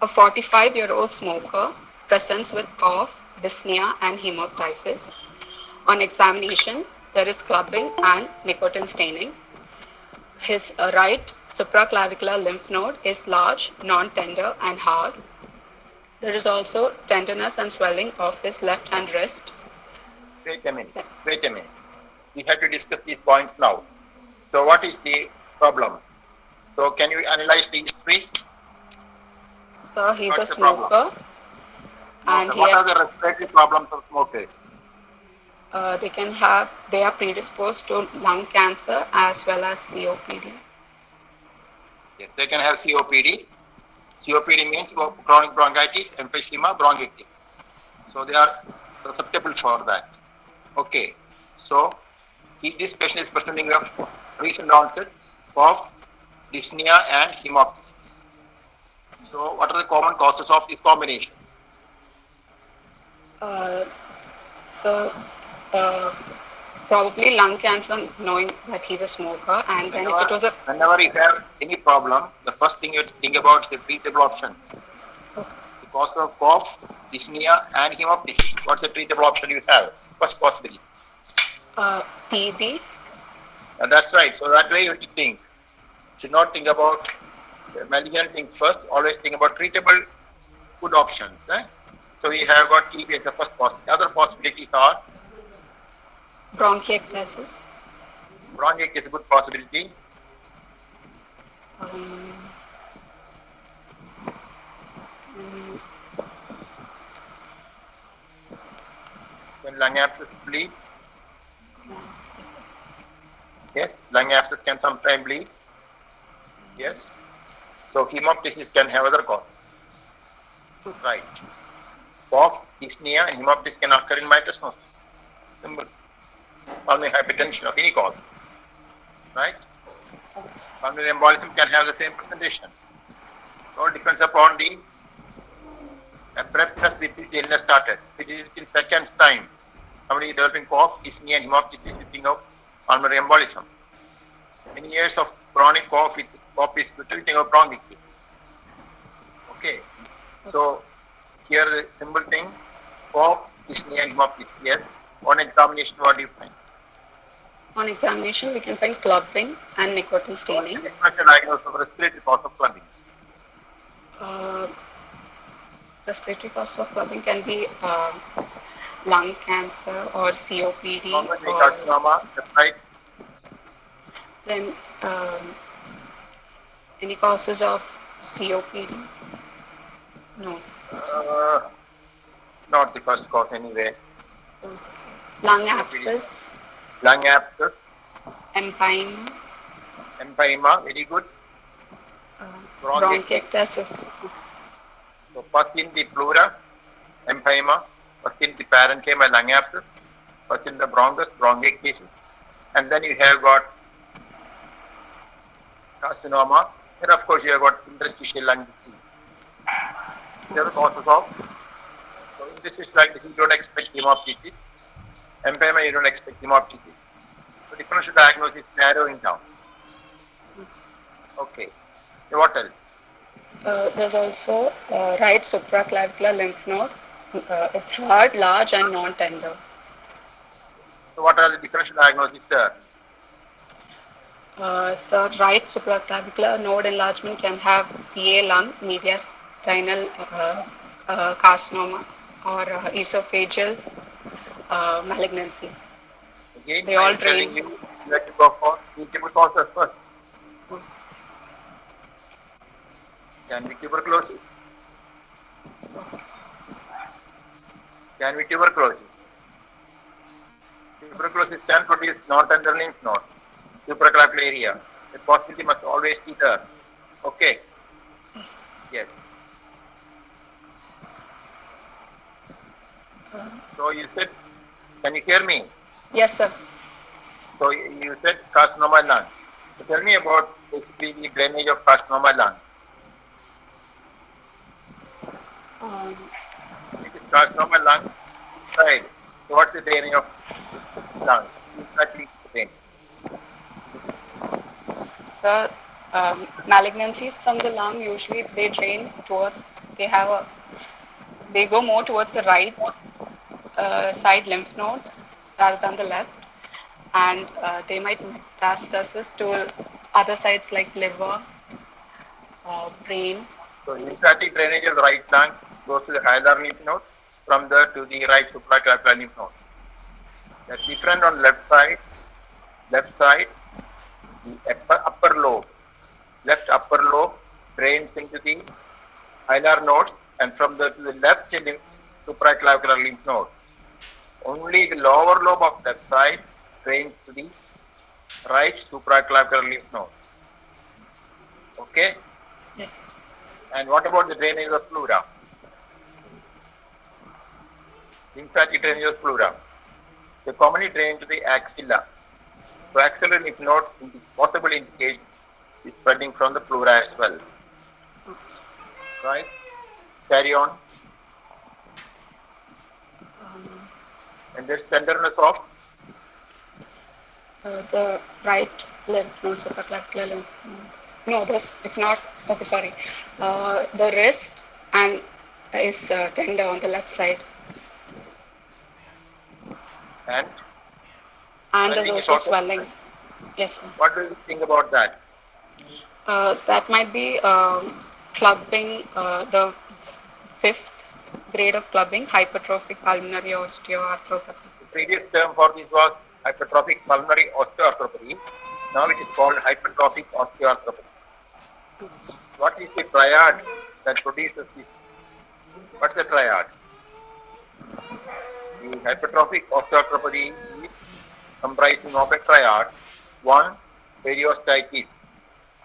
A 45-year-old smoker presents with cough, dyspnea, and hemoptysis. On examination, there is clubbing and nicotine staining. His right supraclavicular lymph node is large, non-tender, and hard. There is also tenderness and swelling of his left hand wrist. Wait a minute. Wait a minute. We have to discuss these points now. So, what is the problem? So, can you analyze the history? So he's a What's the problem? smoker, and What are the respiratory problems of smokers? they are predisposed to lung cancer as well as COPD. Yes, they can have COPD. COPD means chronic bronchitis, emphysema, bronchitis. So they are susceptible for that. Okay. So this patient is presenting of recent onset of dyspnea and hemoptysis. So what are the common causes of this combination? Probably lung cancer, knowing that he's a smoker, and then if it was whenever you have any problem, the first thing you think about is the treatable option. The cause of cough, dyspnea, and hemoptysis. What's the treatable option you have? First possibility. TB. That's right. So that way you have to think. Should not think about malignant things first. Always think about treatable good options. So we have got TB as the first possibility. Other possibilities are bronchiectasis. Bronchiectasis is a good possibility. When lung abscess bleed. Yes, lung abscess can sometimes bleed. Yes. So hemoptysis can have other causes. Right. Cough, dyspnea, and hemoptysis can occur in mitral stenosis. Simple. Pulmonary hypertension of any cause. Right? Pulmonary embolism can have the same presentation. So it depends upon the abruptness with which the illness started. If it is within seconds time, somebody is developing cough, dyspnea, and hemoptysis, you think of pulmonary embolism. Many years of chronic cough with cough is good, you think of bronchitis. Okay. So here the simple thing, cough, dyspnea, and hemoptysis. Yes. On examination, what do you find? On examination, we can find clubbing and nicotine staining. What is the diagnosis of respiratory cause of clubbing? Respiratory cause of clubbing can be lung cancer or COPD. Carcinoma, that's right. Then any causes of COPD? No. Not the first cause anyway. Lung abscess. Lung abscess. Empyema. Empyema, very good. Bronchiectasis. So pus in the pleura, empyema, pus in the parenchyma, lung abscess, pus in the bronchus, bronchiectasis, and then you have got carcinoma, and of course you have got interstitial lung disease. These are the causes of. So interstitial lung disease, you don't expect hemoptysis. Empyema, you don't expect hemoptysis. So differential diagnosis is narrowing down. Okay. What else? There's also right supraclavicular lymph node. It's hard, large, and non-tender. So what are the differential diagnoses there? So right supraclavicular node enlargement can have CA lung, mediastinal carcinoma, or esophageal malignancy. Again, they all drain. You have to go for treatable causes first. Can be tuberculosis. Can be tuberculosis. Tuberculosis can produce non-tender lymph nodes, supraclavicular area. The possibility must always be there. Okay. Yes. So you said, can you hear me? Yes, sir. So you said carcinoma lung. So tell me about basically the drainage of carcinoma lung. It is carcinoma lung side. So what's the drainage of lung? Exactly drainage. Sir, Malignancies from the lung usually they drain towards, they go more towards the right side lymph nodes rather than the left, and they might metastasis to other sites like liver, brain. So lymphatic drainage of the right lung goes to the hilar lymph node, from there to the right supraclavicular lymph node. That's different on left side. Left side, the upper lobe, left upper lobe drains into the hilar nodes, and from there to the left supraclavicular lymph node. Only the lower lobe of left side drains to the right supraclavicular lymph node. Okay? Yes. And what about the drainage of pleura? Lymphatic drainage of pleura. They commonly drain to the axilla. So axillary lymph node possibly indicates is spreading from the pleura as well. Right? Carry on. And there's tenderness of The right lymph node, supraclavicular lymph node. No, it's not. Okay, sorry. The wrist and is tender on the left side, and there's also swelling. Yes, sir. What do you think about that? That might be clubbing, the fifth grade of clubbing, hypertrophic pulmonary osteoarthropathy. The previous term for this was hypertrophic pulmonary osteoarthropathy. Now it is called hypertrophic osteoarthropathy. What is the triad that produces this? What's the triad? The hypertrophic osteoarthropathy is comprising of a triad. One, periostitis.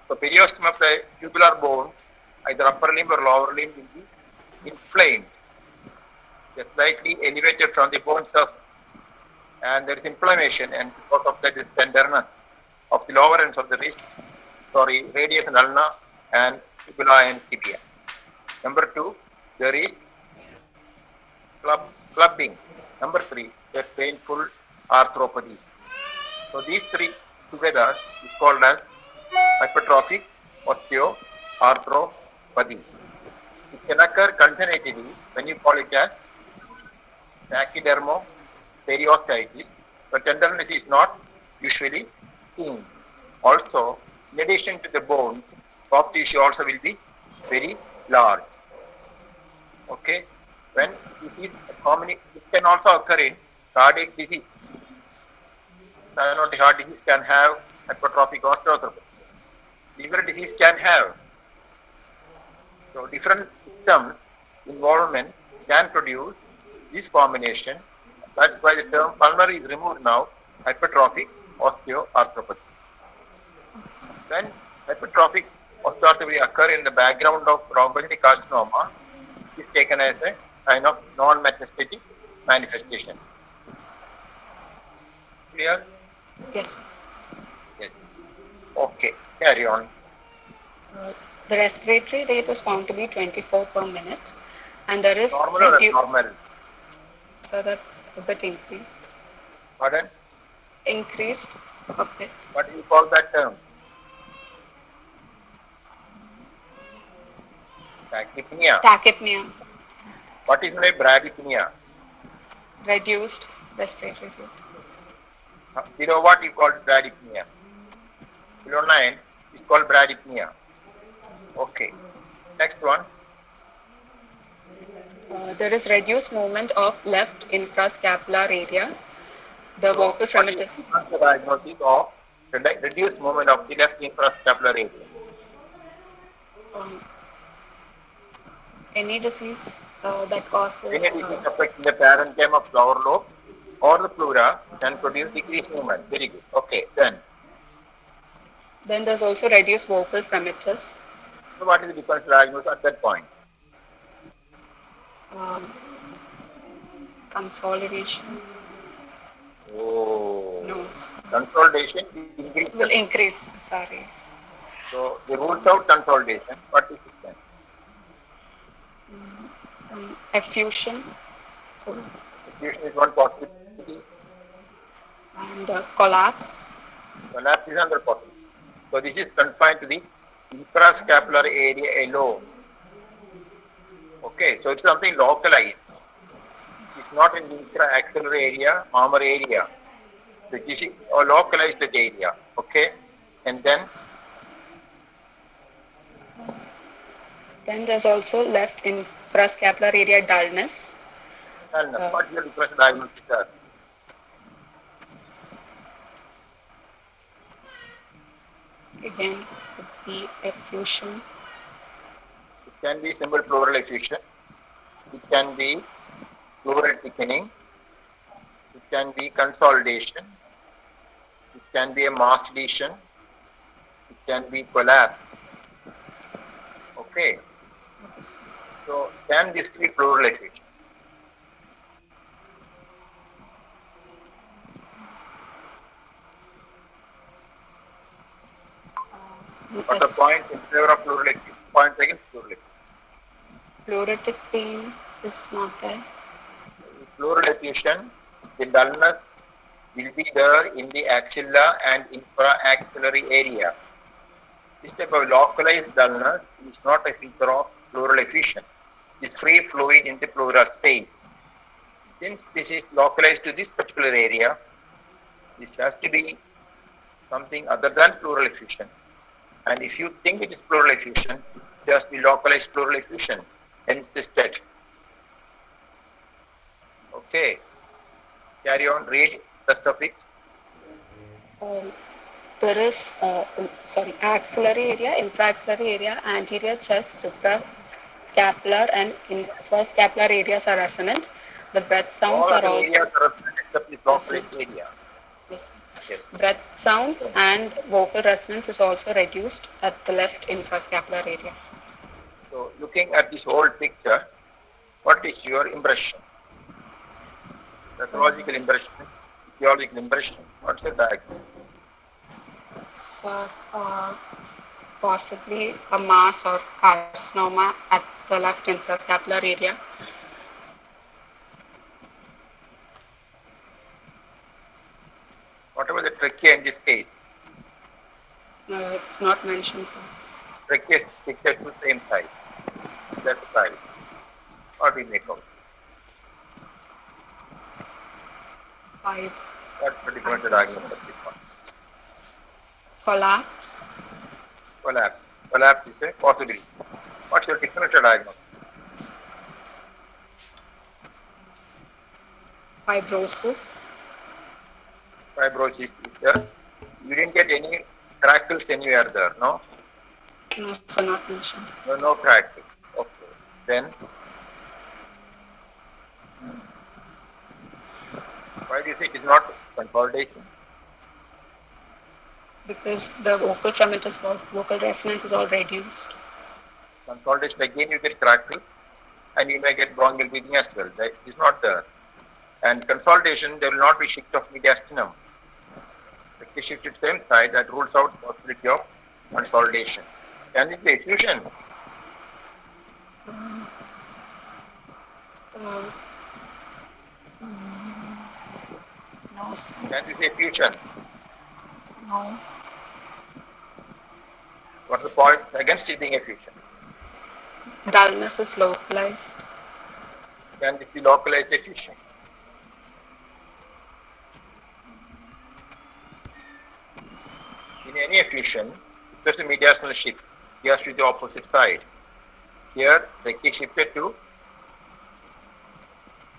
So periosteum of the tubular bones, either upper limb or lower limb, will be inflamed. They are slightly elevated from the bone surface, and there is inflammation, and because of that is tenderness of the lower ends of the wrist, radius and ulna, and fibula and tibia. Number two, there is clubbing. Number three, there is painful arthropathy. So these three together is called as hypertrophic osteoarthropathy. It can occur congenitally when you call it as pachydermoperiostitis, but tenderness is not usually seen. Also, in addition to the bones, soft tissue also will be very large. Okay, when this can also occur in cardiac disease. Cyanotic heart disease can have hypertrophic osteoarthropathy. Liver disease can have. So different systems involvement can produce this combination. That's why the term pulmonary is removed now, hypertrophic osteoarthropathy. When hypertrophic osteoarthropathy occur in the background of rhombolytic carcinoma, it is taken as a kind of non-metastatic manifestation. Clear? Yes. Yes. Okay, carry on. The respiratory rate was found to be 24 per minute, and there is Normal or abnormal? So that's a bit increased. Pardon? Increased a bit. What do you call that term? Tachypnea. Tachypnea. What is my bradypnea? Reduced respiratory rate. Below what you call bradypnea? Below 9 is called bradypnea. Okay. Next one. There is reduced movement of left infrascapular area. The vocal fremitus. What is the diagnosis of reduced movement of the left infrascapular area? Any disease that causes. Any disease affecting the parenchyma of lower lobe or the pleura can produce decreased movement. Very good. Okay, then Then there's also reduced vocal fremitus. so what is the differential diagnosis at that point? Consolidation. Oh, No. consolidation increases. Will increase. Sorry. So they rules out consolidation. What is it then? Effusion. Effusion is one possibility. And collapse. Collapse is another possibility. So this is confined to the infrascapular area alone. Okay, so it's something localized. It's not in the infraaxillary area, armor area. So you see, or localize that area. Okay, and then there's also left infrascapular area dullness. what is the differential diagnosis there? Again, could be effusion. It can be simple pleural effusion. It can be pleural thickening. It can be consolidation. It can be a mass lesion. It can be collapse. Okay. So can this be pleural effusion? What are the points in favor of pleural effusion? Points against pleural effusion. Pleuritic pain is not there. Pleural effusion, the dullness will be there in the axilla and infraaxillary area. This type of localized dullness is not a feature of pleural effusion. It is free fluid into pleural space. Since this is localized to this particular area, this has to be something other than pleural effusion. And if you think it is pleural effusion, it has to be localized pleural effusion, insisted. Okay. Carry on, read rest of it. There is, axillary area, infraaxillary area, anterior chest, suprascapular and infrascapular areas are resonant. The breath sounds All are the also areas are resonant except this localized area. yes. Yes. Breath sounds and vocal resonance is also reduced at the left infrascapular area. So looking at this whole picture, what is your impression? Pathological impression, physiological impression, what's the diagnosis? So, possibly a mass or carcinoma at the left infrascapular area. What about the trachea in this case? No, it's not mentioned, sir. Trachea is situated to the same side, left side. What do you make of it? 5. What particular diagnosis of this one? Collapse. Collapse. Collapse is a possibility. What's your differential diagnosis? Fibrosis. Fibrosis is there. You didn't get any crackles anywhere there, no? No, so not mentioned. No crackles. Okay. Then, why do you think it's not consolidation? Because the vocal tremendous vocal resonance is all reduced. Consolidation, again you get crackles and you may get bronchial breathing as well. That is not there. And consolidation, there will not be shift of mediastinum. If you shift it same side, that rules out the possibility of consolidation. Can this be effusion? No, sir. Can this be effusion? No. What are the points against it being effusion? Dullness is localized. Can this be localized effusion? In any effusion, especially mediastinal shift, you have to be the opposite side. Here, the key shifted to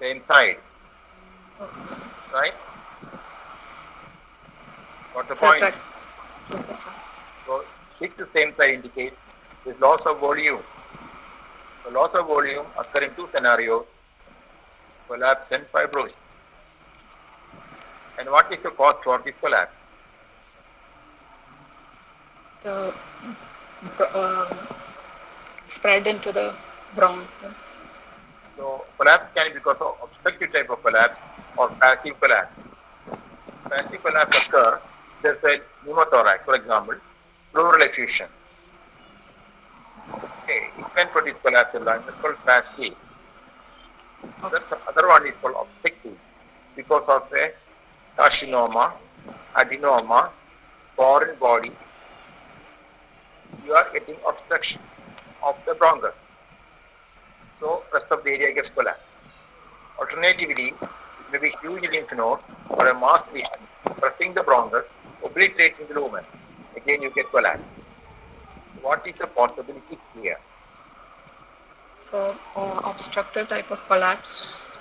same side, right? What's the point? Okay, sir. So, shift to same side indicates this loss of volume. The loss of volume occur in two scenarios, collapse and fibrosis. And what is the cause for this collapse? The spread into the bronchus. So, collapse can be because of obstructive type of collapse or passive collapse. Passive collapse occur, there's a pneumothorax, for example, pleural effusion. Okay, it can produce collapse in lung, that's called passive. The other one is called obstructive because of a carcinoma, adenoma, foreign body, you are getting obstruction of the bronchus. So rest of the area gets collapsed. Alternatively, it may be huge lymph node or a mass lesion pressing the bronchus, obliterating the lumen. Again, you get collapse. What is the possibility here? So, obstructive type of collapse.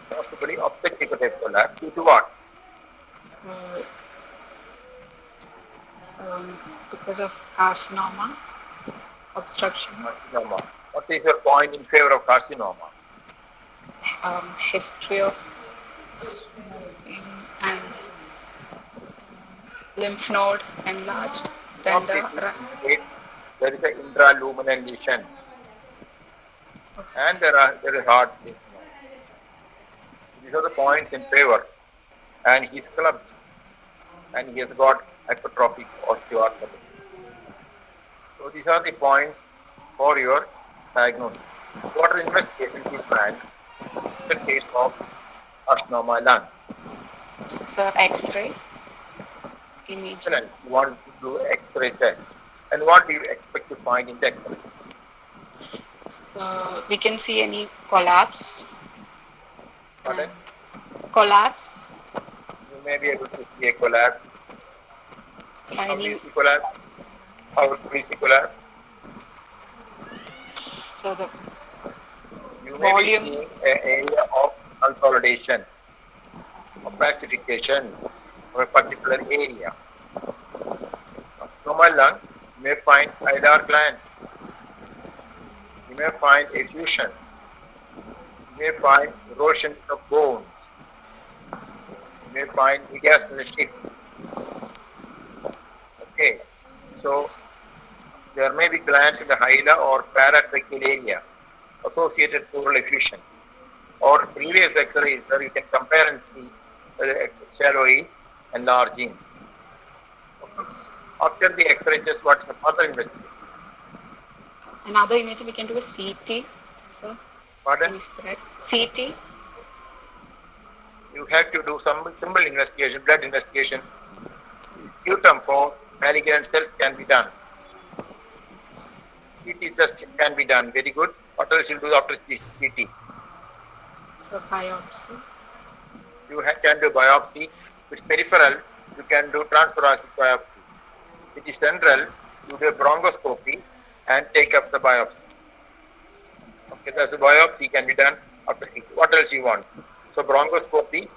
Possibly obstructive type collapse due to what? Uh, because of carcinoma, obstruction, Carcinoma. What is your point in favor of carcinoma? history of smoking, and lymph node enlarged, tender. There is an intraluminal lesion and there is hard lymph node. These are the points in favor, and he's clubbed and he has got hypertrophic osteoarthritis. So these are the points for your diagnosis. So what are the investigations you planned in the case of carcinoma lung? So, X-ray, image. Excellent. You want to do X-ray test. And what do you expect to find in the X-ray? We can see any collapse. Pardon? Collapse. You may be able to see a collapse. How do you Any, see collapse? How do you see collapse? so the You may volume. be seeing an area of consolidation or pacification of a particular area. Carcinoma lung, you may find hilar glands. You may find effusion. You may find erosion of bones. You may find mediastinal shift. Okay, so there may be glands in the hilar or paratracheal area associated pleural effusion. Or previous X-rays where you can compare and see whether the shadow is enlarging. After the X-ray test, what's the further investigation? Another image we can do a CT. So, Pardon? any spread. CT. You have to do some simple investigation, blood investigation. Sputum for malignant cells can be done. CT test can be done. Very good. What else you do after CT? So, biopsy. You can do biopsy. If it's peripheral, you can do transthoracic biopsy. If it is central, you do a bronchoscopy and take up the biopsy. Okay, that's the biopsy can be done after CT. What else you want? So bronchoscopy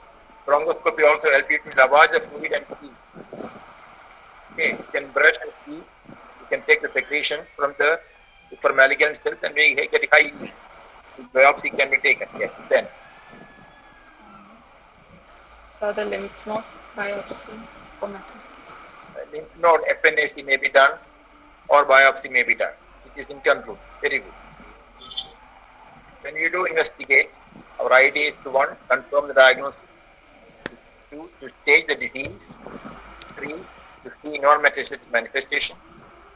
also help you to lavage the fluid and see. Okay, you can brush and see. You can take the secretions from the for malignant cells and make get high yield. Biopsy can be taken. Yes, then. So, the lymph node biopsy for metastasis. Lymph node FNAC may be done or biopsy may be done. It is inconclusive. Very good. When you do investigate, our idea is to one, confirm the diagnosis, two, to stage the disease, three, to see non-metastatic manifestation,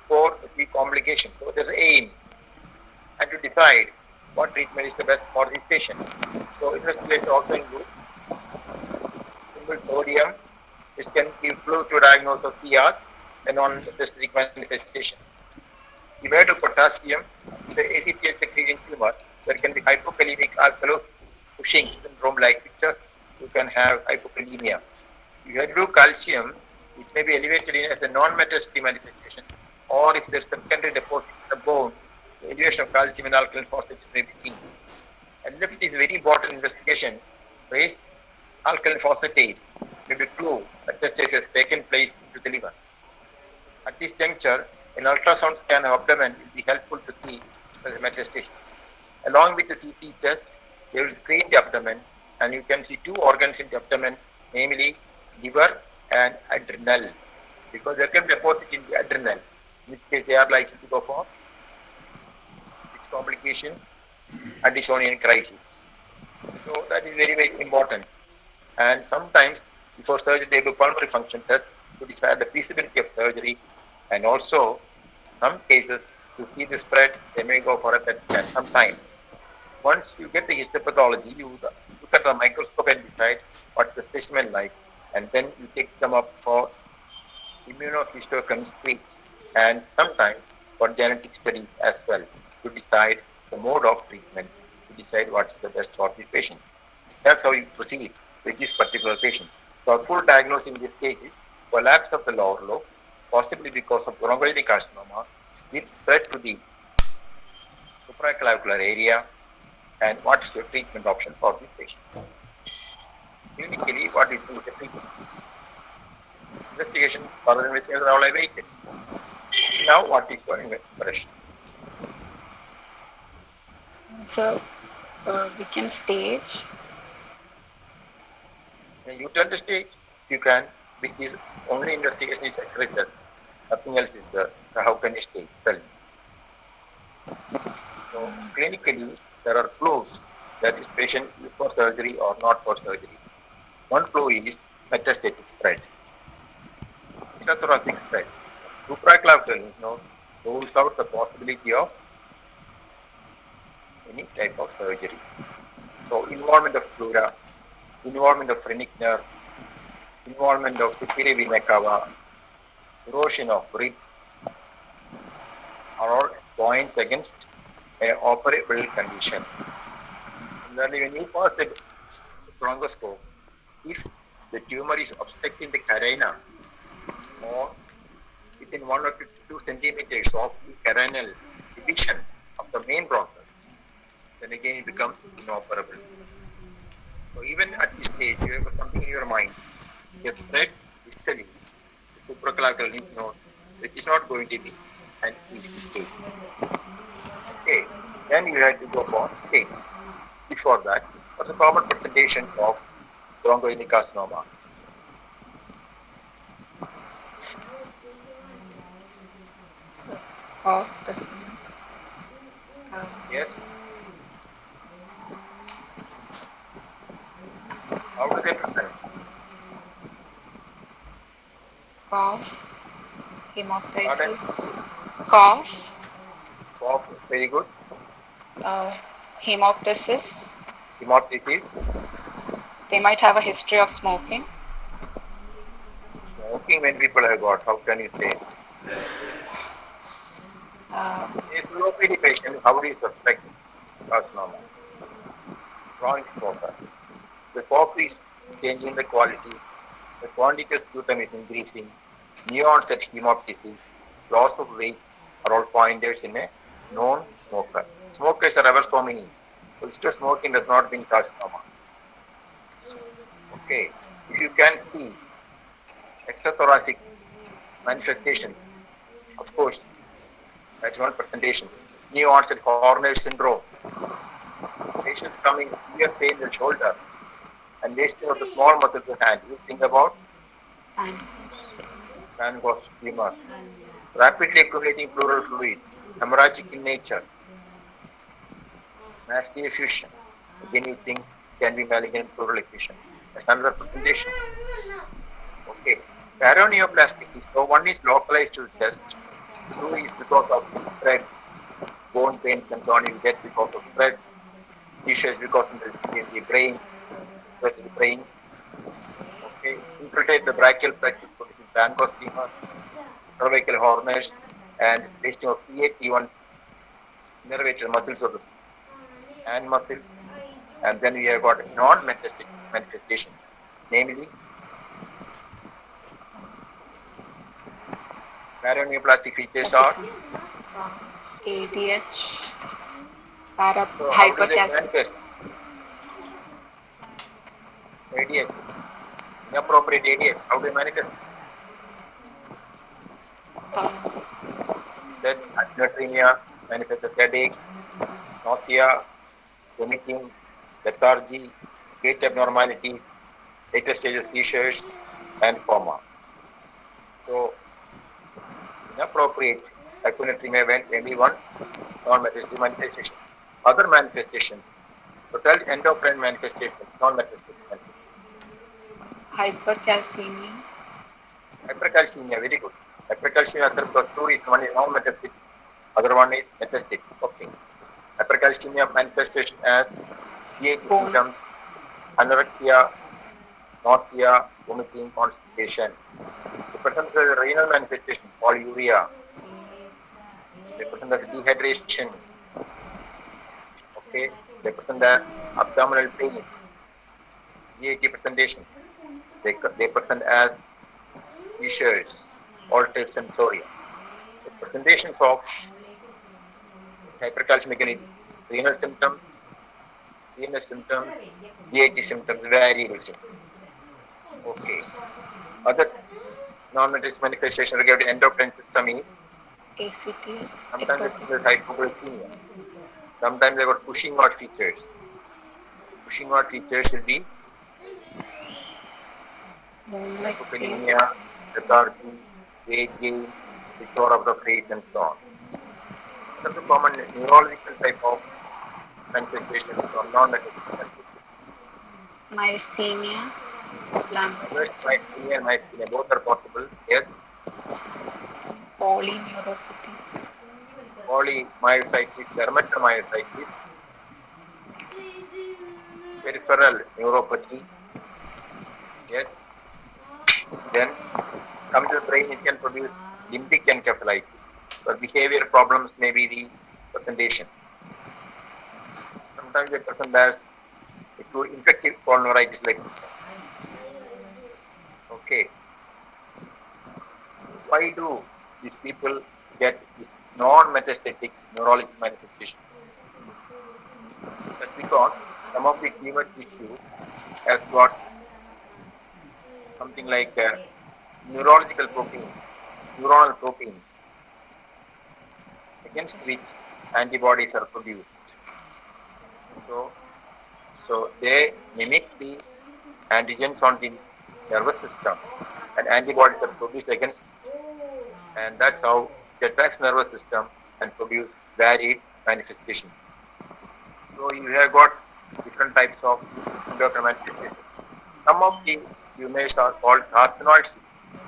four, to see complications. So there's an aim, and to decide what treatment is the best for this patient. So investigation also includes simple sodium, which can give clue to diagnosis of CR and non-metastatic manifestation. You may do potassium, the ACTH secreting tumor. There can be hypokalemic alkalosis, Cushing's syndrome-like picture. You can have hypokalemia. If you do calcium, it may be elevated in as a non-metastatic manifestation, or if there is secondary deposit in the bone, the elevation of calcium and alkaline phosphates may be seen. And lift is very important investigation. Raised alkaline phosphatase may be clue metastasis has taken place into the liver. At this juncture, an ultrasound scan of abdomen will be helpful to see the metastasis. Along with the CT test, they will screen the abdomen and you can see two organs in the abdomen, namely liver and adrenal, because there can be deposit in the adrenal. In this case, they are likely to go for its complication, Addisonian crisis. So that is very, very important. And sometimes before surgery, they do pulmonary function test to decide the feasibility of surgery, and also some cases to see the spread, they may go for a PET scan sometimes. Once you get the histopathology, you look at the microscope and decide what the specimen like, and then you take them up for immunohistochemistry and sometimes for genetic studies as well to decide the mode of treatment, to decide what is the best for this patient. That's how you proceed with this particular patient. So a full diagnosis in this case is collapse of the lower lobe, possibly because of bronchoidic carcinoma, with spread to the supraclavicular area, and what is your treatment option for this patient. Clinically, what is the treatment? Investigation, further investigation are all awaited. Now, what is your impression? So we can stage. You tell the stage if you can. With this only investigation is X-ray test. Nothing else is there. How can you stage? Tell me. So clinically, there are clues that this patient is for surgery or not for surgery. One clue is metastatic spread, extrathoracic spread. Supraclavicular lymph node rules out the possibility of any type of surgery. So involvement of pleura, involvement of phrenic nerve, involvement of superior vena cava, erosion of ribs are all points against a operable condition. Similarly, when you pass the bronchoscope, if the tumor is obstructing the carina or within 1 or 2 centimeters of the carinal division of the main bronchus, then again it becomes inoperable. So even at this stage, you have something in your mind. You have spread distally the supraclavicular lymph nodes, so it is not going to be an easy case. Okay, then you have to go for stage. Before that, what's the common presentations of bronchoidic carcinoma? Of this. Yes. How do they present? Cough, hemoptysis, cough, Cough, very good. hemoptysis. Hemoptysis. They might have a history of smoking. Smoking many people have got. How can you say? A COPD patient, how do you suspect carcinoma? Chronic smoker. The cough is changing the quality. The quantity of sputum is increasing. New onset hemoptysis, loss of weight are all pointers in a known smoker. Smokers are ever so many. So smoking does not mean carcinoma. Okay. If you can see extrathoracic manifestations, of course, that's one presentation. New onset Horner syndrome. Patients coming with severe pain in the shoulder and wasting of the small muscles of the hand. You think about Van Gogh's tumor. Rapidly accumulating pleural fluid, hemorrhagic in nature, nasty effusion. Again, you think can be malignant pleural effusion. That's another presentation. Okay. Paraneoplastic is so one is localized to the chest, two is because of the spread, bone pains and so on you get because of spread, seizures because of the brain, spread to the brain. Okay, infiltrate the brachial plexus, producing Van Gogh's tumor, cervical Horner's, and wasting of CAT1 innervated muscles of the hand muscles, and then we have got non-metastatic manifestations, namely paraneoplastic features are ADH, so how do they hypercalcemia. manifest? ADH, inappropriate ADH, how do they manifest? Said natriemia manifests as headache, nausea, vomiting, lethargy, gait abnormalities, later stages seizures, and coma. So, inappropriate hyponatremia when only one non-metastatic manifestation. Other manifestations, total endocrine manifestations, non-metastatic manifestations. Hypercalcemia. Hypercalcemia, very good. Hypercalcemia occurs because two is one is non-metastatic, other one is metastatic. Okay. Hypercalcemia manifestation as GI symptoms, anorexia, nausea, vomiting, constipation. The person has a renal manifestation, polyuria, They present as dehydration. Okay, they present as abdominal pain, GIT presentation. They present as seizures, altered sensorium. So presentations of hypercalcemic anemia, renal symptoms, CNS symptoms, GIT symptoms, variable symptoms. Okay. Other non-metabolic manifestation regarding endocrine system is ACTH, sometimes they ectopic. present hypoglycemia. Sometimes they got Cushing-Watt features. Cushing-Watt features will be Moonlight pain. hypokalemia, lethargy, weight gain, picture of the face, and so on. What are the common neurological type of manifestations or non-metabolic manifestations? Myasthenia, First, Lambert, myasthenia and myasthenia both are possible. Yes, polyneuropathy, polymyositis, dermatomyositis, peripheral neuropathy. Yes, then come to the brain, it can produce limbic encephalitis. So behavior problems may be the presentation. Sometimes they present as acute infective pulmonaritis like this one. Okay. Why do these people get these non-metastatic neurologic manifestations? That's because some of the tumor tissue has got something like neurological proteins, neuronal proteins, against which antibodies are produced. So they mimic the antigens on the nervous system, and antibodies are produced against it. And that's how it attacks nervous system and produce varied manifestations. So you have got different types of endocrine manifestations. Some of the tumors are called carcinoid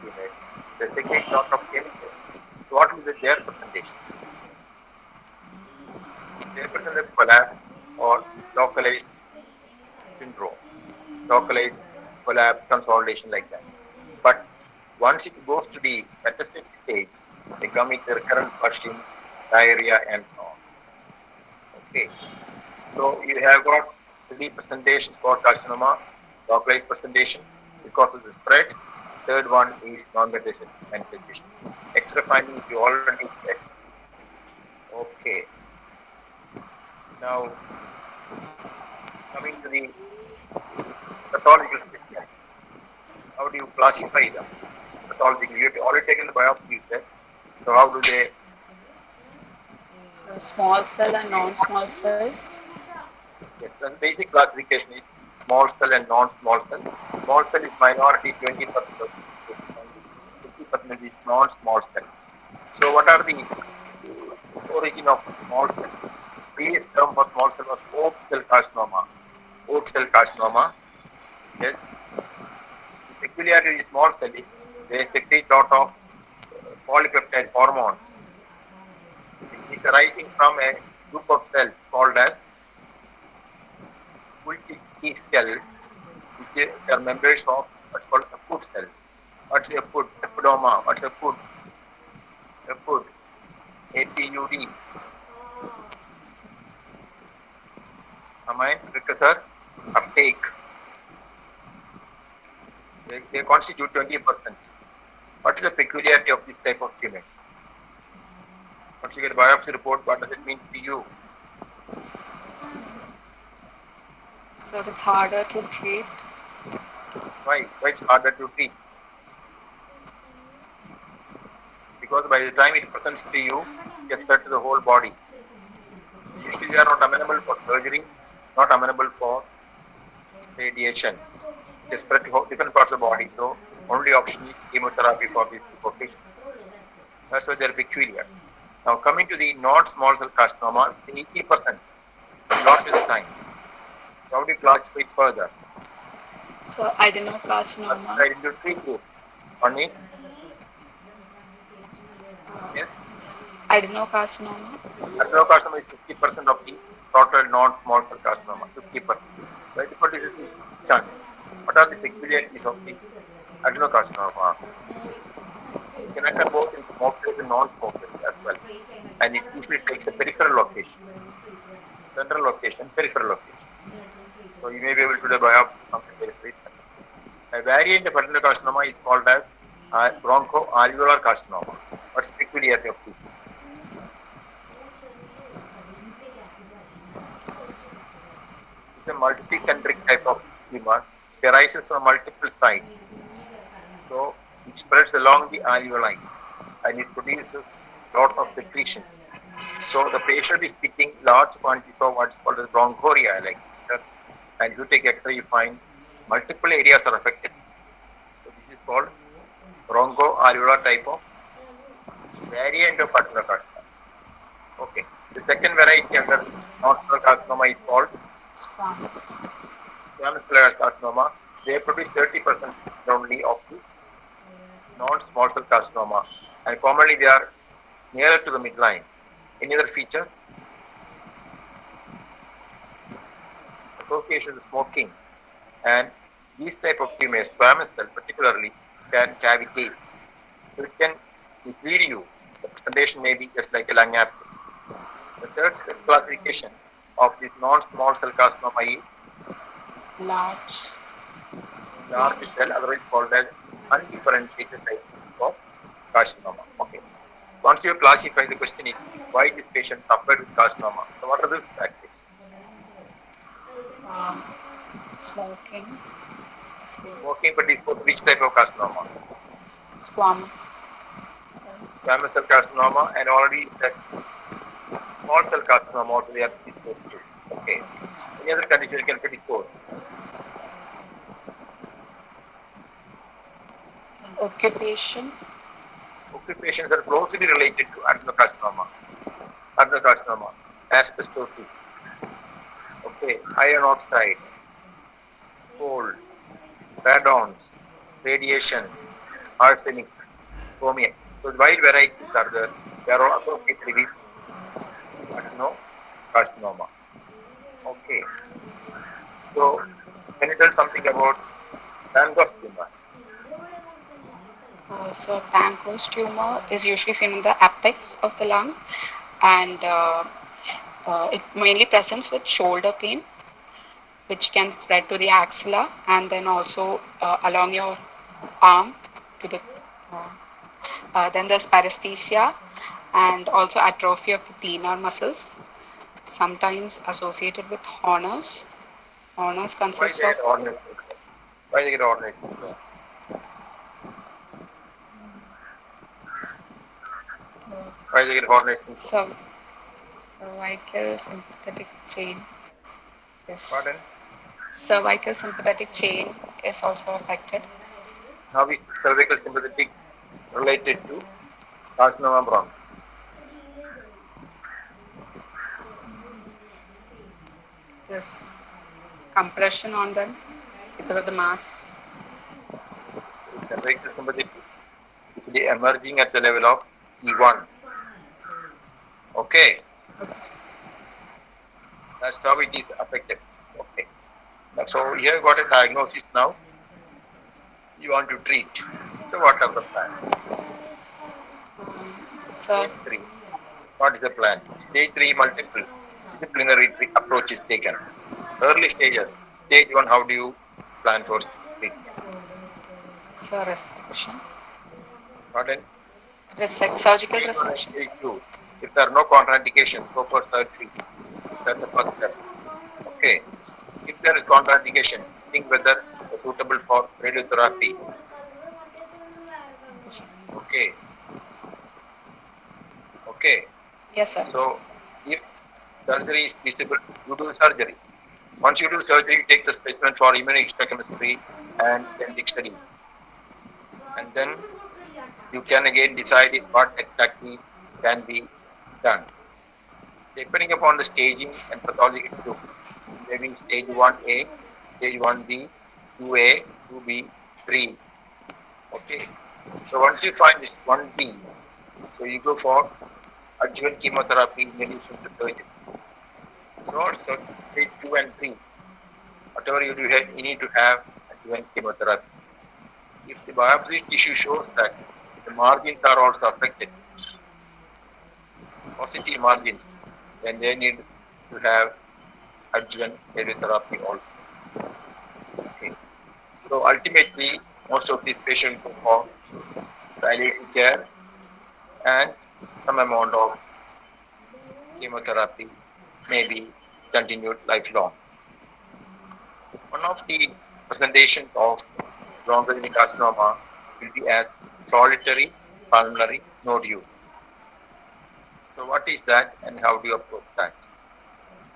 tumors. They secrete lot of chemicals. So what will be their presentation? They present as collapse or localized syndrome, localized collapse, consolidation like that. But once it goes to the metastatic stage, they come with recurrent flushing, diarrhea, and so on. Okay. So you have got three presentations for carcinoma, localized presentation because of the spread. Third one is non-metastatic manifestation. X-ray findings you already said. Okay. Now coming to the pathological specialty. How do you classify them? Pathological. You have already taken the biopsy, you said. So how do they? so small cell and non-small cell. Yes, the basic classification is small cell and non-small cell. Small cell is minority, 20% of the only 50% is non-small cell. So what are the origin of small cells? Previous term for small cell was oat cell carcinoma. Oat cell carcinoma. Yes. The peculiarity of small cell is they secrete lot of polypeptide hormones. It is arising from a group of cells called as Pulchitsky cells, which are members of what's called Apud cells. What's Apud? Epidoma. What's Apud? Apud. APUD. Amine precursor uptake. They constitute 20%. What is the peculiarity of this type of tumors? Once you get a biopsy report, what does it mean to you? So it's harder to treat. Why? Why it's harder to treat? Because by the time it presents to you, it gets spread to the whole body. Usually they are not amenable for surgery, not amenable for radiation. They spread to different parts of the body. So only option is chemotherapy for these group of patients. That's why they are peculiar. Now coming to the non-small cell carcinoma, it's 80%. A lot is time. So how do you classify it further? So adenocarcinoma, Classified into three groups. One is yes, adenocarcinoma, adenocarcinoma is 50% of the total non-small cell carcinoma. 50%. By default, it is chunk. What are the peculiarities of this adenocarcinoma? It can occur both in smokers and non-smokers as well. and it usually takes a peripheral location, central location, peripheral location. So you may be able to do a biopsy from the periphery itself. A variant of adenocarcinoma is called as bronchoalveolar carcinoma. What's the peculiarity of this? It's a multicentric type of tumor. It arises from multiple sites. So it spreads along the alveoli and it produces a lot of secretions. So the patient is picking large quantities of what's called as bronchoria, like picture. And if you take X-ray, you find multiple areas are affected. So this is called bronchoalveolar type of variant of adenocarcinoma. Okay. The second variety under non-small carcinoma is called squamous cell carcinoma. They produce 30% only of the non-small cell carcinoma, and commonly they are nearer to the midline. Any other feature? Association with smoking, and these type of tumors, squamous cell particularly, can cavitate. So it can mislead you. The presentation may be just like a lung abscess. The third classification of this non-small cell carcinoma is Large. large cell, otherwise called as undifferentiated type of carcinoma. Okay. Once you classify, the question is why this patient suffered with carcinoma. So what are those factors? Smoking. Smoking, but is which type of carcinoma? Squamous. Squamous cell carcinoma, and already that small cell carcinoma also they are predisposed to. Okay. Any other condition you can predispose? Occupation. Occupations are closely related to adenocarcinoma. Adenocarcinoma, asbestosis, okay, iron oxide, cold, radons, radiation, arsenic, chromium. So wide varieties are there. They are all associated with adenocarcinoma. Okay. So can you tell something about Pancoast tumor? So Pancoast tumor is usually seen in the apex of the lung, and it mainly presents with shoulder pain, which can spread to the axilla and then also along your arm to the. Then there's paresthesia and also atrophy of the thenar muscles, sometimes associated with Horner's. Horner's Why consists they of get Horner's syndrome? Why they get Horner's syndrome? Why they get Horner's syndrome? cervical sympathetic chain is Pardon? cervical sympathetic chain is also affected. How is cervical sympathetic related to carcinoma bronchus? This compression on them because of the mass. Cervical sympathetic is emerging at the level of E1. Okay. That's how it is affected. Okay. So you have got a diagnosis now. You want to treat. So what are the plans? So Stage 3. What is the plan? Stage 3, multiple disciplinary approach is taken. Early stages. Stage 1, how do you plan for treatment? resection. Pardon? Surgical Stage 1 and resection. Stage 2. If there are no contraindications, go for surgery. That's the first step. Okay. If there is contraindication, think whether it's suitable for radiotherapy. Okay. Okay. Yes, sir. So, if surgery is feasible, you do surgery. Once you do surgery, you take the specimen for immunohistochemistry and genetic studies. And then you can again decide what exactly can be done. Depending upon the staging and pathology, maybe stage 1A, stage 1B, 2A, 2B, 3. Okay. So once you find this 1B, so you go for adjuvant chemotherapy in addition to surgery. So stage 2 and 3, whatever you do here, you need to have adjuvant chemotherapy. If the biopsy tissue shows that the margins are also affected, positive margins, then they need to have adjuvant radiotherapy also. Okay. So ultimately, most of these patients go for palliative care and some amount of chemotherapy may be continued lifelong. One of the presentations of bronchiolitic carcinoma will be as solitary pulmonary nodule. So what is that and how do you approach that?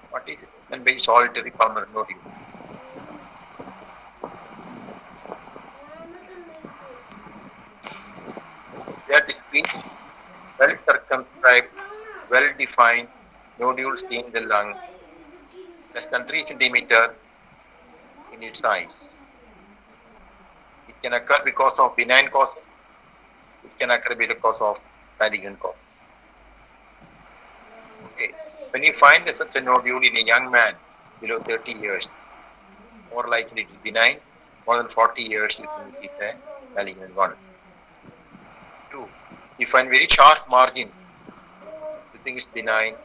What is meant by solitary pulmonary nodule? They are discrete, well circumscribed, well defined nodules in the lung, less than 3 centimeter in its size. It can occur because of benign causes. It can occur because of malignant causes. Okay. When you find such a nodule in a young man below 30 years, more likely it is benign. More than 40 years, you think it is a malignant one. 2. You find very sharp margin, you think it's benign.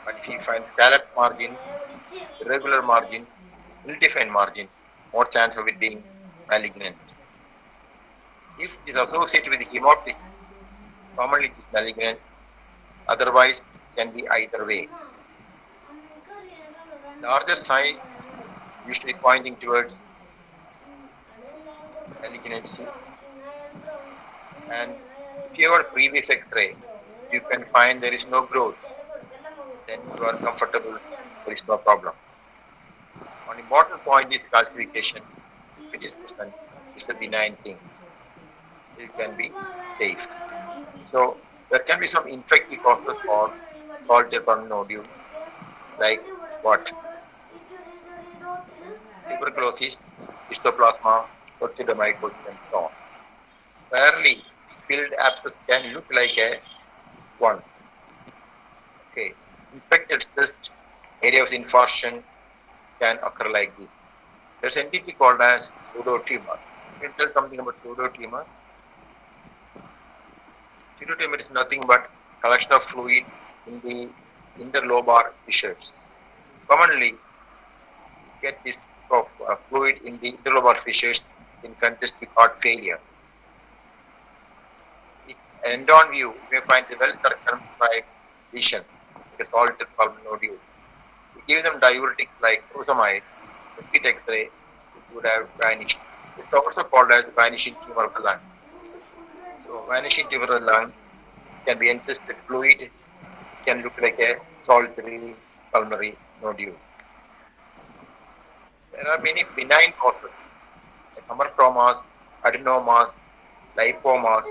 But if you find scallop margins, irregular margin, ill-defined margin, more chance of it being malignant. If it is associated with hemoptysis, commonly it is malignant, otherwise can be either way. Larger size, usually pointing towards malignancy. And if you have a previous X-ray, you can find there is no growth, then you are comfortable, there is no problem. One important point is calcification. If it is present, it's a benign thing. You can be safe. So there can be some infective causes for solitary pulmonary nodule, like what? Tuberculosis, histoplasma, tortidomycosis, and so on. Rarely, filled abscess can look like a one. Okay, infected cyst, area of infarction can occur like this. There's an entity called as pseudotumor. Can you tell something about pseudotumor? Pseudotumor is nothing but collection of fluid in the interlobar fissures. Commonly, you get this of fluid in the interlobar fissures in congestive heart failure. And on view, you may find the well circumscribed lesion, a solitary pulmonary nodule. We give them diuretics like furosemide, repeat X-ray, it would have vanished. It's also called as vanishing tumor of the lung. So vanishing tumor of the lung can be encysted fluid, it can look like a solitary pulmonary nodule. There are many benign causes, like hamartomas, adenomas, lipomas.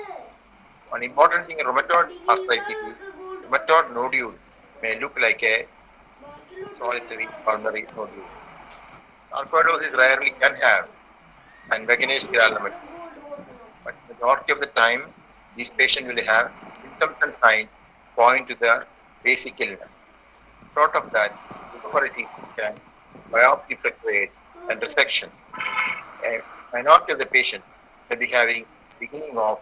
One important thing in rheumatoid arthritis is rheumatoid nodule may look like a solitary pulmonary nodule. Sarcoidosis rarely can have and vaginous granulomatosis. But majority of the time, these patients will have symptoms and signs point to their basic illness. Short of that, for a CT scan, biopsy fluctuate, and resection. A minority of the patients will be having beginning of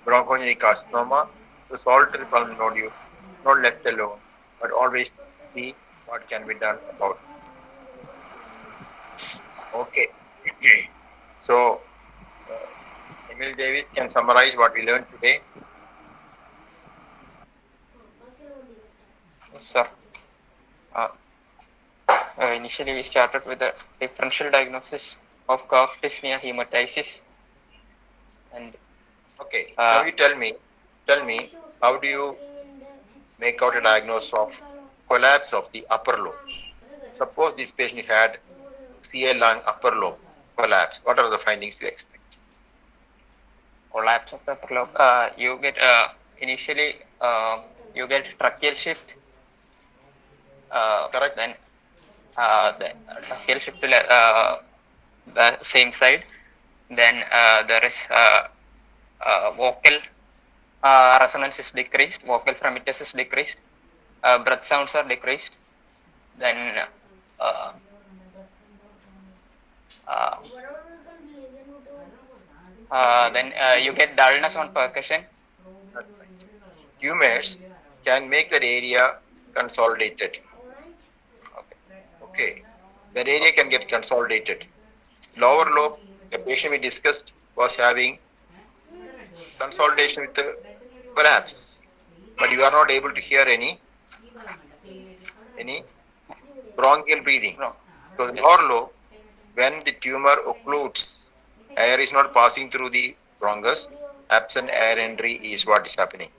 bronchiolitic carcinoma, so solitary pulmonary nodule, not left alone, but always see what can be done about it. Okay. So, Emil Davis can summarize what we learned today. Yes, sir. Initially, we started with the differential diagnosis of cough, dyspnea, hemoptysis, and okay. Now you tell me, how do you make out a diagnosis of collapse of the upper lobe? Suppose this patient had CA lung upper lobe collapse. What are the findings you expect? collapse of the upper lobe. You get initially you get tracheal shift. Correct. Then the tracheal shift to the same side. Then there is vocal resonance is decreased. Vocal fremitus is decreased. Breath sounds are decreased. Then you get dullness on percussion. Tumors can make that area consolidated. Okay, that area can get consolidated. Lower lobe, the patient we discussed was having consolidation with the collapse, but you are not able to hear any bronchial breathing. No. So the lower lobe, when the tumor occludes, air is not passing through the bronchus, absent air entry is what is happening.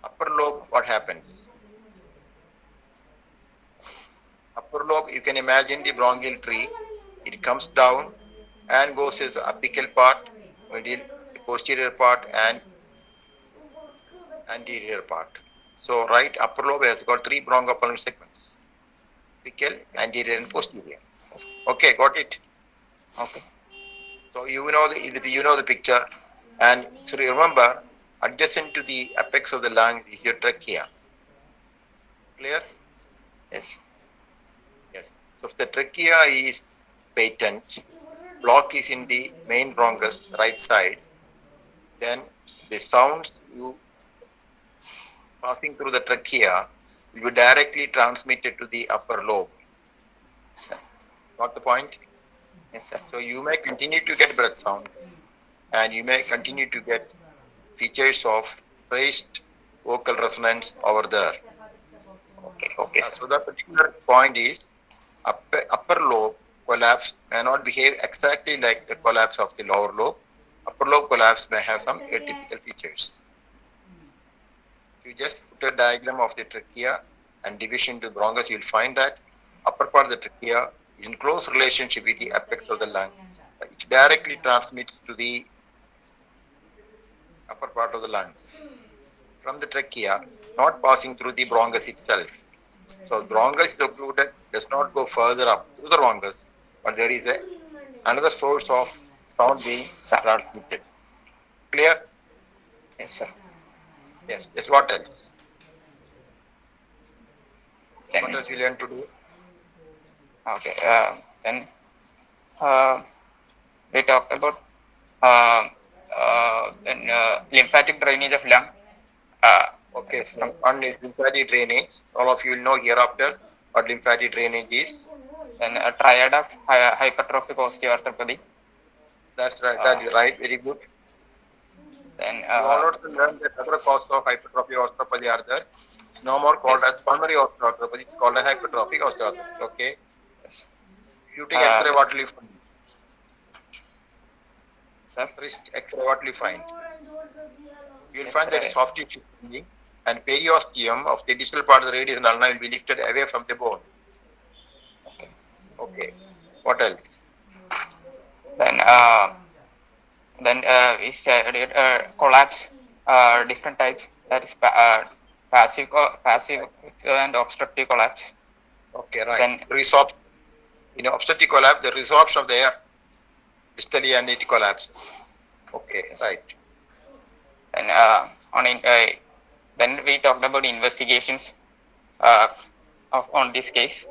Upper lobe, what happens? Upper lobe, you can imagine the bronchial tree. It comes down and goes as apical part, medial, posterior part, and anterior part. So right upper lobe has got three bronchopulmonary segments: apical, anterior, and posterior. Okay, got it. Okay. So you know the picture, and so remember, adjacent to the apex of the lung is your trachea. Clear? Yes. Yes. So if the trachea is patent, block is in the main bronchus, right side, then the sounds you passing through the trachea will be directly transmitted to the upper lobe. Sir. Got the point? Yes, sir. So you may continue to get breath sound, and you may continue to get features of raised vocal resonance over there. Okay. Okay, sir. So the particular point is upper lobe collapse may not behave exactly like the collapse of the lower lobe. Upper lobe collapse may have some atypical features. If you just put a diagram of the trachea and division to bronchus, you will find that upper part of the trachea is in close relationship with the apex of the lung, which directly transmits to the upper part of the lungs from the trachea, not passing through the bronchus itself. So bronchus is occluded, does not go further up to the bronchus, but there is another source of sound being transmitted. Clear? Yes, sir. Yes. Yes. What else? Then, What else we learn to do? okay. Then we talked about lymphatic drainage of lung. Okay. So one is lymphatic drainage. All of you will know hereafter what lymphatic drainage is. Then a triad of hypertrophic osteoarthropathy. That's right. That is right. Very good. Then You all also learned that other causes of hypertrophic osteopathy are there. It's no more called as pulmonary osteoarthropathy. It's called as hypertrophic osteoarthropathy. Okay. yes. If you take X-ray, what will you find? Sir. Wrist X-ray, what will you find? You will find that the soft tissue and periosteum of the distal part of the radius and ulna will be lifted away from the bone. Okay. What else? Then we studied collapse, different types. That is passive and obstructive collapse. Okay, right. Then- Resorption. In obstructive collapse, the resorption of the air distally and it collapses. Okay, right. And then we talked about investigations on this case.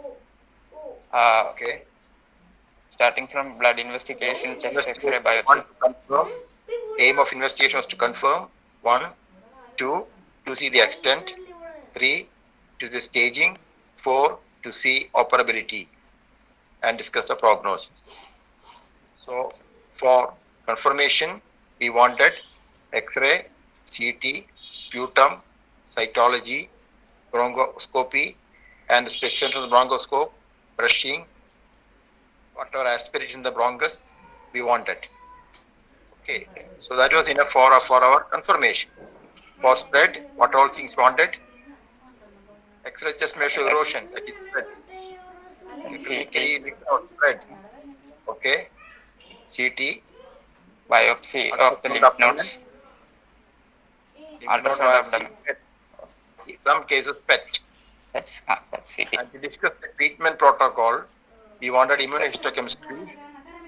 Okay. Starting from blood investigation, chest X-ray, One, biopsy. to confirm. Aim of investigation was to confirm. 1, 2, to see the extent. 3, to see staging. 4, to see operability and discuss the prognosis. So for confirmation, we wanted X-ray, CT, sputum, cytology, bronchoscopy, and the specification of the bronchoscope, brushing, whatever aspiration in the bronchus we wanted. Okay, so that was enough for our confirmation. For spread, what all things wanted? X-ray chest measure erosion, that is spread. Clinically looked out spread. Okay, CT, Biopsy of the lymph nodes. lymph node Ultrasound biopsy, abdomen. PET. In some cases PET. That's CT. And to discuss the treatment protocol, we wanted immunohistochemistry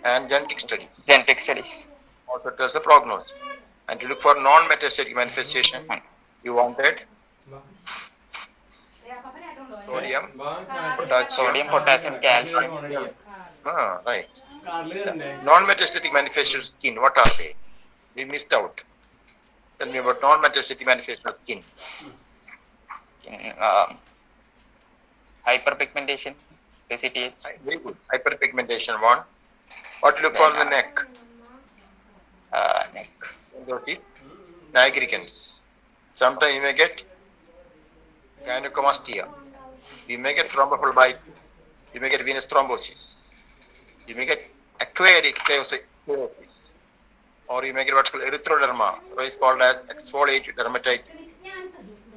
and genetic studies. Genetic studies. Also tells a prognosis. And to look for non-metastatic manifestation, you wanted sodium, Sodium, potassium, calcium. Right. Non-metastatic manifestation of skin, what are they? We missed out. Tell me about non-metastatic manifestation of skin. in hyperpigmentation, PCTH. Very good. Hyperpigmentation one. What to look for in the neck? Neck. Those nigricans. Sometimes you may get gynecomastia. You may get thrombophlebotitis. You may get venous thrombosis. You may get acquired ichthyosis. Or you may get what's called erythroderma, otherwise called as exfoliated dermatitis.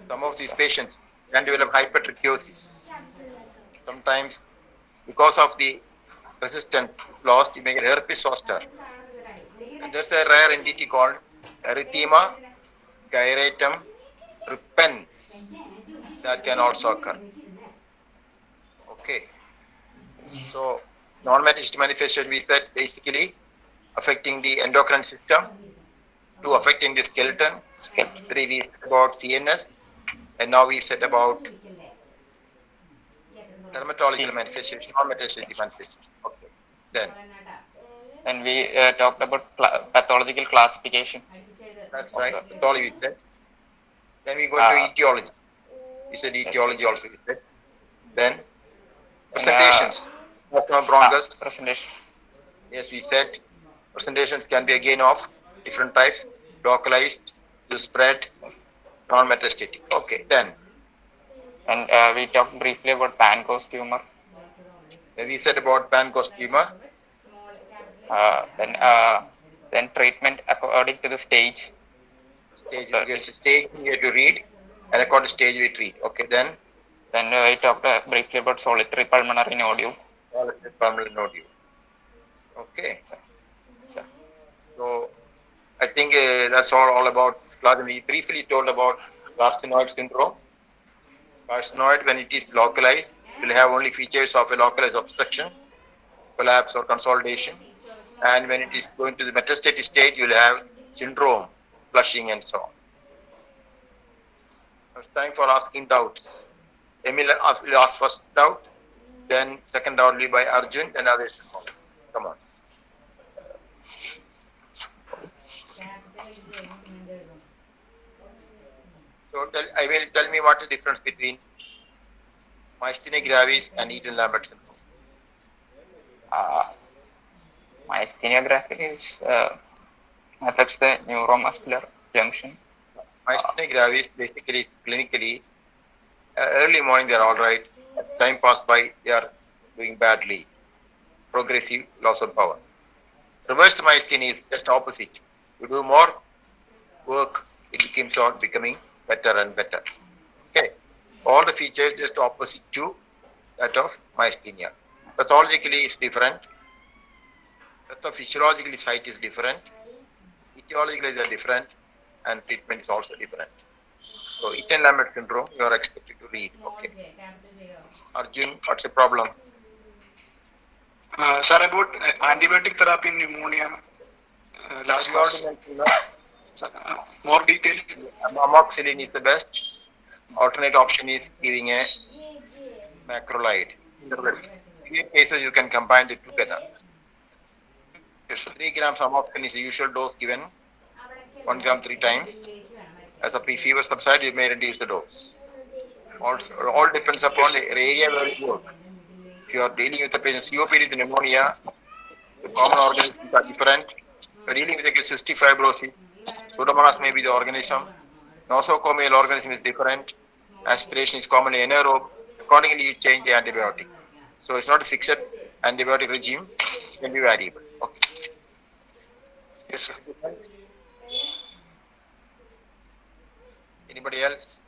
Some of these patients can develop hypertrichosis. Sometimes, because of the resistance lost, you may get herpes zoster. And there's a rare entity called erythema gyratum repens that can also occur. Okay. So, non-metastatic manifestation we said basically affecting the endocrine system, 2 affecting the skeleton, 3 we said about CNS, and now we said about dermatological manifestation, non-metastatic manifestation. Okay. Then, And we talked about pathological classification. that's right, pathology we said. Then we go into etiology. We said etiology also we said. Then, presentations. Bronchus. Presentation. Yes, we said presentations can be again of different types, localized, to spread, non-metastatic. Okay, then And we talked briefly about Pankos tumor. we said about Pankos tumor. Then treatment according to the stage. Stage we have to read, and according to stage we treat. Okay, then We talked briefly about solitary pulmonary nodule. pulmonary nodule. Okay, So, so I think that's all about this class. We briefly told about carcinoid syndrome. Carcinoid, when it is localized, will have only features of a localized obstruction, collapse or consolidation. And when it is going to the metastatic state, you will have syndrome, flushing and so on. It's time for asking doubts. Emil will ask first doubt, then second doubt will be by Arjun, then others will follow. Come on. So tell me what is the difference between myasthenia gravis and Eaton-Lambert syndrome. myasthenia gravis affects the neuromuscular junction. Myasthenia gravis basically is clinically early morning they are all right. As time pass by, they are doing badly. Progressive loss of power. Reversed myasthenia is just opposite. You do more work, it becomes becoming better and better. Okay. All the features just opposite to that of myasthenia. Pathologically is different. Pathophysiologically site is different. Etiologically they are different, and treatment is also different. So Eaton-Lambert syndrome you are expected to read. Okay. Arjun, what's the problem? Sir, about antibiotic therapy in pneumonia. Last You already mentioned that. More details. Amoxicillin is the best. Alternate option is giving a macrolide. In cases you can combine it together. Yes, sir. 3 grams amoxicillin is the usual dose given. 1 gram 3 times. As a fever subsides, you may reduce the dose. Also, all depends upon the area where you work. If you are dealing with a patient COPD with pneumonia, the common organisms are different. You are dealing with a cystic fibrosis. Pseudomonas may be the organism. Nosocomial organism is different. Aspiration is commonly anaerobe. Accordingly, you change the antibiotic. So it's not a fixed antibiotic regime. It can be variable. Okay. Yes, sir. Anybody else?